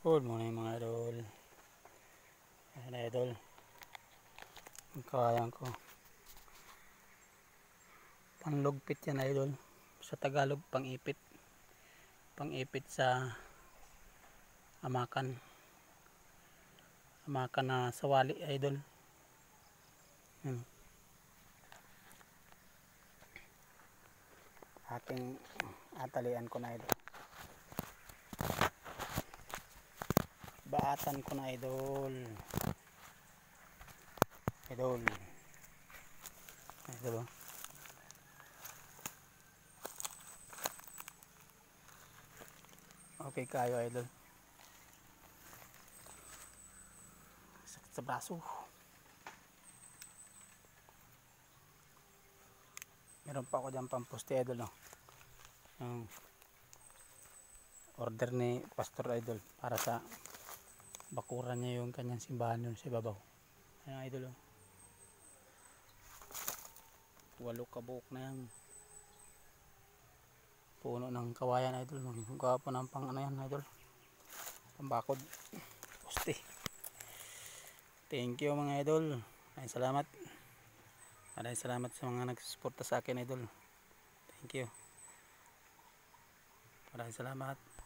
Good morning mga idol. Ayan idol, ang kawayan ko, panlugpit yan idol. Sa Tagalog pang-ipit sa amakan na sawali idol. Ayan. Ating atalian ko na idol, baatan ko na idol. Idol okay kayo idol. Sakit sa braso. Meron pa ako dyan pamposte idol, no? Yung order ni Pastor idol para sa bakuran niya yung kanyang simbahan doon sa ibabaw. Ayan idol, oh. 8 kabuok na yan puno ng kawayan idol. Magawa po ng pang ano yan idol, pambakod poste. Thank you mga idol, maraming salamat sa mga nagsusuporta sa akin idol. Thank you, maraming salamat.